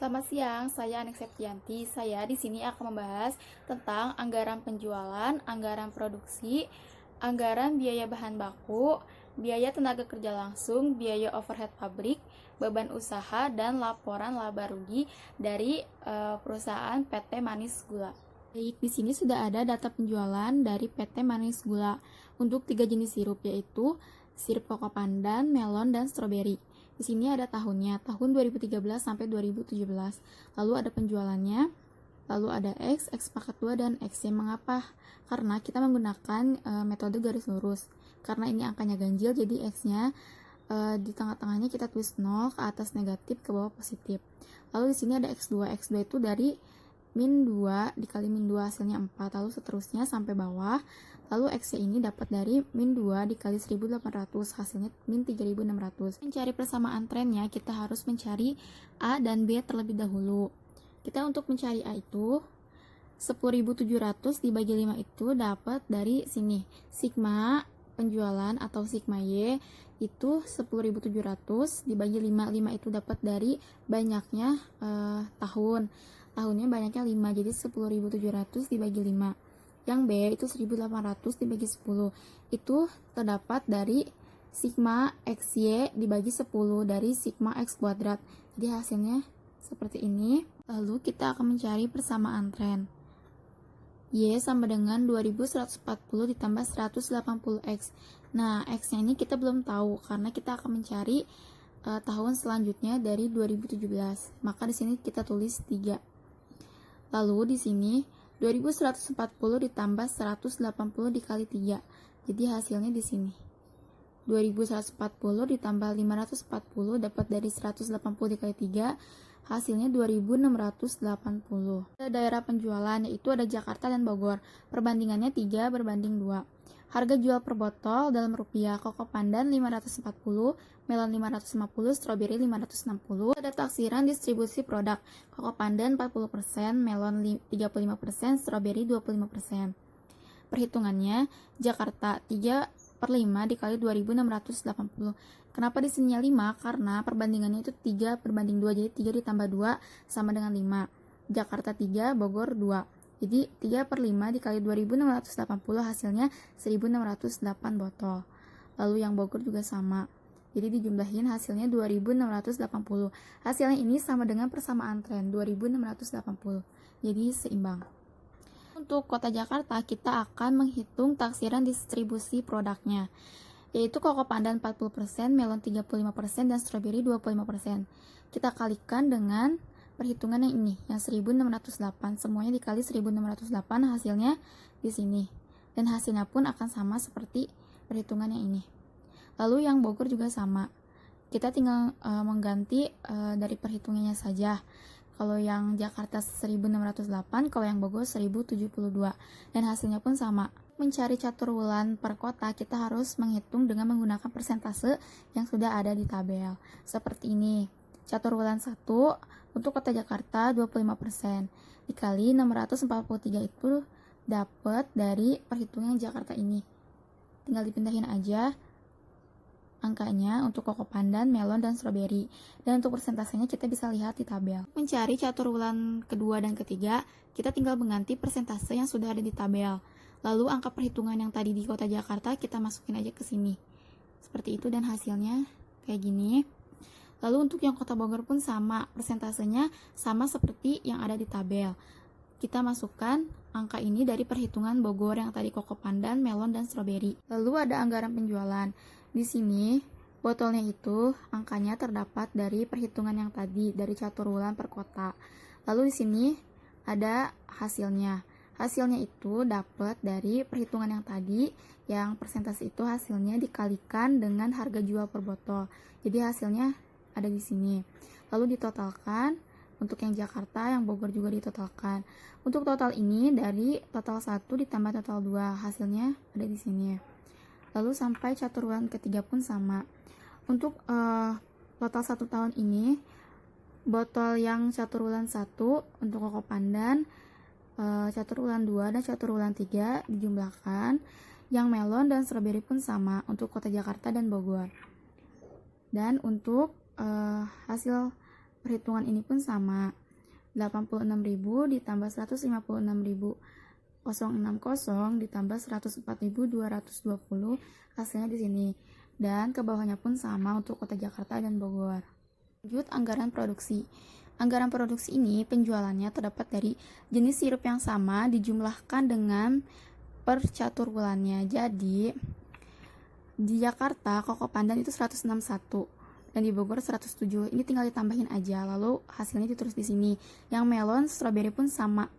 Selamat siang, saya Anik Septianti. Saya di sini akan membahas tentang anggaran penjualan, anggaran produksi, anggaran biaya bahan baku, biaya tenaga kerja langsung, biaya overhead pabrik, beban usaha, dan laporan laba rugi dari perusahaan PT Manis Gula. Baik, di sini sudah ada data penjualan dari PT Manis Gula untuk 3 jenis sirup, yaitu sirup koko pandan, melon, dan stroberi. Di sini ada tahunnya, tahun 2013 sampai 2017. Lalu ada penjualannya, lalu ada X pangkat 2, dan X-Y. Mengapa? Karena kita menggunakan metode garis lurus. Karena ini angkanya ganjil, jadi X-nya di tengah-tengahnya kita tulis 0, ke atas negatif, ke bawah positif. Lalu di sini ada X2. X2 itu dari min 2 dikali min 2 hasilnya 4, lalu seterusnya sampai bawah. Lalu X ini dapat dari min 2 dikali 1800, hasilnya min 3600. Mencari persamaan trennya, kita harus mencari A dan B terlebih dahulu. Kita untuk mencari A itu 10.700 dibagi 5 itu dapat dari sini. Sigma penjualan atau sigma Y itu 10.700 dibagi 5. 5 itu dapat dari banyaknya tahun. Tahunnya banyaknya 5, jadi 10.700 dibagi 5. Yang B itu 1.800 dibagi 10. Itu terdapat dari sigma XY dibagi 10 dari sigma X kuadrat. Jadi hasilnya seperti ini. Lalu kita akan mencari persamaan tren. Y sama dengan 2140 ditambah 180X. Nah, X-nya ini kita belum tahu karena kita akan mencari tahun selanjutnya dari 2017. Maka di sini kita tulis 3. Lalu di sini 2140 ditambah 180 dikali 3. Jadi hasilnya di sini. 2140 ditambah 540 dapat dari 180 dikali 3. Hasilnya 2680. Daerah penjualan yaitu ada Jakarta dan Bogor. Perbandingannya 3 berbanding 2. Harga jual per botol dalam rupiah, koko pandan 540, melon 550, stroberi 560. Ada taksiran distribusi produk, koko pandan 40%, melon 35%, stroberi 25%. Perhitungannya, Jakarta 3/5 dikali 2680. Kenapa di sininya 5? Karena perbandingannya itu 3 berbanding 2, jadi 3 ditambah 2 sama dengan 5. Jakarta 3, Bogor 2. Jadi 3/5 dikali 2680 hasilnya 1608 botol. Lalu yang Bogor juga sama. Jadi dijumlahin hasilnya 2680. Hasilnya ini sama dengan persamaan tren 2680. Jadi seimbang. Untuk kota Jakarta kita akan menghitung taksiran distribusi produknya. Yaitu koko pandan 40%, melon 35%, dan stroberi 25%. Kita kalikan dengan perhitungan yang ini, yang 1608. Semuanya dikali 1608, hasilnya di sini. Dan hasilnya pun akan sama seperti perhitungan yang ini. Lalu yang Bogor juga sama. Kita tinggal mengganti dari perhitungannya saja. Kalau yang Jakarta 1608, kalau yang Bogor 1072. Dan hasilnya pun sama. Mencari catur wulan per kota, kita harus menghitung dengan menggunakan persentase yang sudah ada di tabel. Seperti ini. Catur wulan 1 untuk kota Jakarta 25%. Dikali 643 itu dapat dari perhitungan Jakarta ini. Tinggal dipindahin aja angkanya untuk koko pandan, melon, dan stroberi. Dan untuk persentasenya kita bisa lihat di tabel. Mencari catur wulan kedua dan ketiga, kita tinggal mengganti persentase yang sudah ada di tabel. Lalu angka perhitungan yang tadi di kota Jakarta kita masukin aja ke sini. Seperti itu dan hasilnya kayak gini. Lalu untuk yang kota Bogor pun sama, persentasenya sama seperti yang ada di tabel. Kita masukkan angka ini dari perhitungan Bogor yang tadi koko pandan, melon, dan stroberi. Lalu ada anggaran penjualan. Di sini botolnya itu angkanya terdapat dari perhitungan yang tadi dari catur wulan per kota. Lalu di sini ada hasilnya. Hasilnya itu dapat dari perhitungan yang tadi, yang persentase itu hasilnya dikalikan dengan harga jual per botol. Jadi hasilnya ada di sini. Lalu ditotalkan untuk yang Jakarta, yang Bogor juga ditotalkan. Untuk total ini dari total 1 ditambah total 2, hasilnya ada di sini. Lalu sampai catur wulan ketiga pun sama. Untuk total 1 tahun ini, botol yang catur wulan 1 untuk koko pandan, catur wulan 2 dan catur wulan 3 dijumlahkan. Yang melon dan stroberi pun sama untuk kota Jakarta dan Bogor. Dan untuk hasil Perhitungan ini pun sama. 86.000 ditambah 156.060 ditambah 104.220 hasilnya di sini. Dan ke bawahnya pun sama untuk Kota Jakarta dan Bogor. Lanjut anggaran produksi. Anggaran produksi ini penjualannya terdapat dari jenis sirup yang sama dijumlahkan dengan per catur bulannya. Jadi di Jakarta Koko Pandan itu 161 dan di Bogor 107. Ini tinggal ditambahin aja, lalu hasilnya ditulis di sini. Yang melon, strawberry pun sama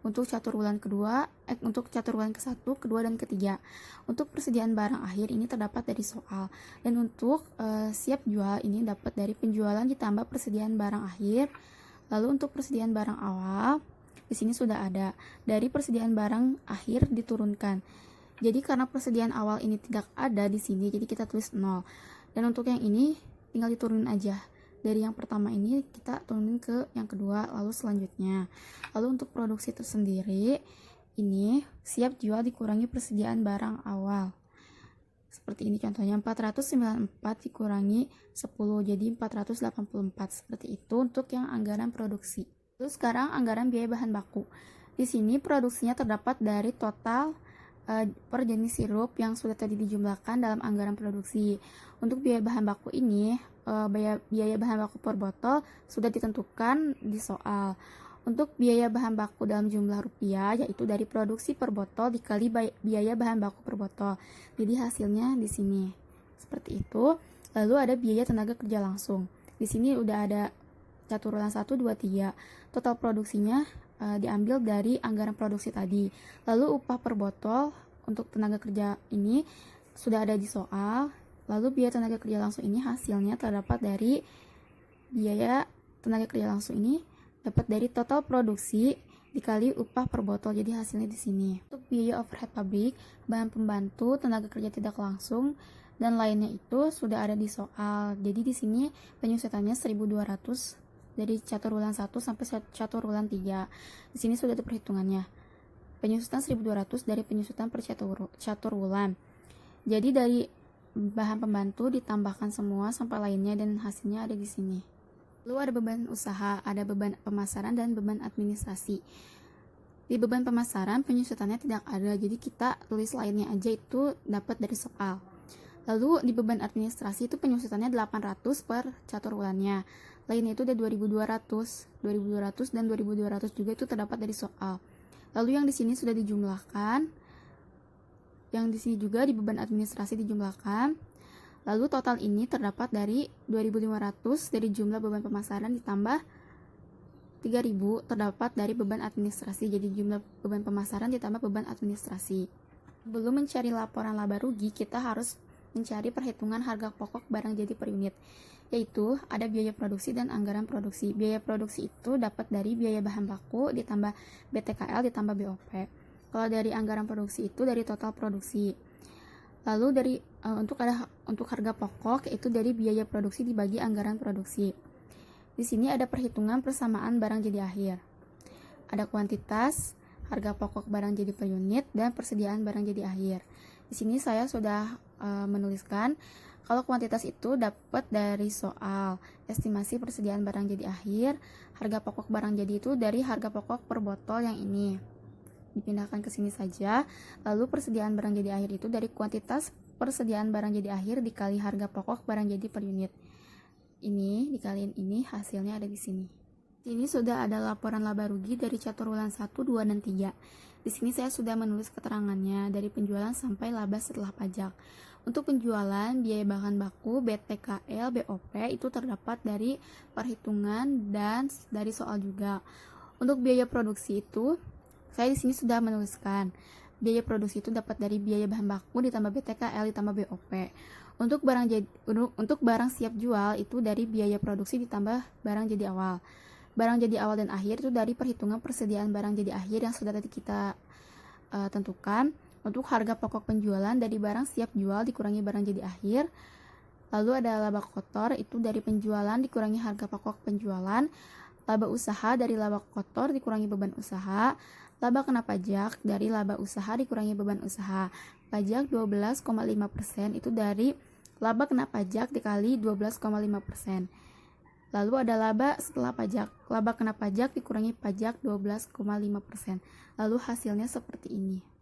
untuk catur bulan kedua, untuk catur bulan ke-1, kedua, dan ketiga. Untuk persediaan barang akhir ini terdapat dari soal. Dan untuk siap jual ini dapat dari penjualan ditambah persediaan barang akhir. Lalu untuk persediaan barang awal di sini sudah ada. Dari persediaan barang akhir diturunkan. Jadi karena persediaan awal ini tidak ada di sini, jadi kita tulis 0. Dan untuk yang ini tinggal diturunin aja. Dari yang pertama ini kita turunin ke yang kedua, lalu selanjutnya. Lalu untuk produksi tersendiri, ini siap jual dikurangi persediaan barang awal. Seperti ini contohnya, 494 dikurangi 10, jadi 484. Seperti itu untuk yang anggaran produksi. Lalu sekarang anggaran biaya bahan baku. Di sini produksinya terdapat dari total per jenis sirup yang sudah tadi dijumlahkan dalam anggaran produksi. Untuk biaya bahan baku ini, biaya bahan baku per botol sudah ditentukan di soal. Untuk biaya bahan baku dalam jumlah rupiah, yaitu dari produksi per botol dikali biaya bahan baku per botol. Jadi hasilnya di sini. Seperti itu. Lalu ada biaya tenaga kerja langsung. Di sini udah ada catur ulang 1, 2, 3. Total produksinya diambil dari anggaran produksi tadi. Lalu upah per botol untuk tenaga kerja ini sudah ada di soal. Lalu biaya tenaga kerja langsung ini hasilnya terdapat dari biaya tenaga kerja langsung ini dapat dari total produksi dikali upah per botol. Jadi hasilnya di sini. Untuk biaya overhead pabrik, bahan pembantu, tenaga kerja tidak langsung dan lainnya itu sudah ada di soal. Jadi di sini penyusutannya 1.200 dari catur ulang 1 sampai catur ulang 3. Di sini sudah ada perhitungannya. Penyusutan 1.200 dari penyusutan per catur ulang. Jadi dari bahan pembantu ditambahkan semua sampai lainnya dan hasilnya ada di sini. Lalu ada beban usaha, ada beban pemasaran dan beban administrasi. Di beban pemasaran penyusutannya tidak ada, jadi kita tulis lainnya aja, itu dapat dari soal. Lalu di beban administrasi itu penyusutannya 800 per catur bulannya. Lainnya itu ada 2.200 dan 2.200 juga itu terdapat dari soal. Lalu yang di sini sudah dijumlahkan. Yang di sini juga di beban administrasi dijumlahkan. Lalu total ini terdapat dari 2.500 dari jumlah beban pemasaran ditambah 3.000 terdapat dari beban administrasi. Jadi jumlah beban pemasaran ditambah beban administrasi. Sebelum mencari laporan laba rugi, kita harus mencari perhitungan harga pokok barang jadi per unit, yaitu ada biaya produksi dan anggaran produksi. Biaya produksi itu dapat dari biaya bahan baku ditambah BTKL ditambah BOP. Kalau dari anggaran produksi itu dari total produksi. Lalu dari untuk harga pokok itu dari biaya produksi dibagi anggaran produksi. Di sini ada perhitungan persamaan barang jadi akhir. Ada kuantitas, harga pokok barang jadi per unit, dan persediaan barang jadi akhir. Di sini saya sudah menuliskan kalau kuantitas itu dapat dari soal estimasi persediaan barang jadi akhir. Harga pokok barang jadi itu dari harga pokok per botol yang ini. Dipindahkan ke sini saja. Lalu persediaan barang jadi akhir itu dari kuantitas persediaan barang jadi akhir dikali harga pokok barang jadi per unit. Ini dikaliin ini, hasilnya ada di sini. Ini sudah ada laporan laba rugi dari catur ulang 1, 2, dan 3. Di sini saya sudah menulis keterangannya dari penjualan sampai laba setelah pajak. Untuk penjualan, biaya bahan baku, BTKL, BOP itu terdapat dari perhitungan dan dari soal juga. Untuk biaya produksi itu, saya di sini sudah menuliskan. Biaya produksi itu dapat dari biaya bahan baku ditambah BTKL ditambah BOP. Untuk barang siap jual itu dari biaya produksi ditambah barang jadi awal. Barang jadi awal dan akhir itu dari perhitungan persediaan barang jadi akhir yang sudah tadi kita tentukan. Untuk harga pokok penjualan dari barang siap jual dikurangi barang jadi akhir. Lalu ada laba kotor itu dari penjualan dikurangi harga pokok penjualan. Laba usaha dari laba kotor dikurangi beban usaha. Laba kena pajak dari laba usaha dikurangi beban usaha. Pajak 12,5% itu dari laba kena pajak dikali 12,5%. Lalu ada laba setelah pajak. Laba kena pajak dikurangi pajak 12,5%. Lalu hasilnya seperti ini.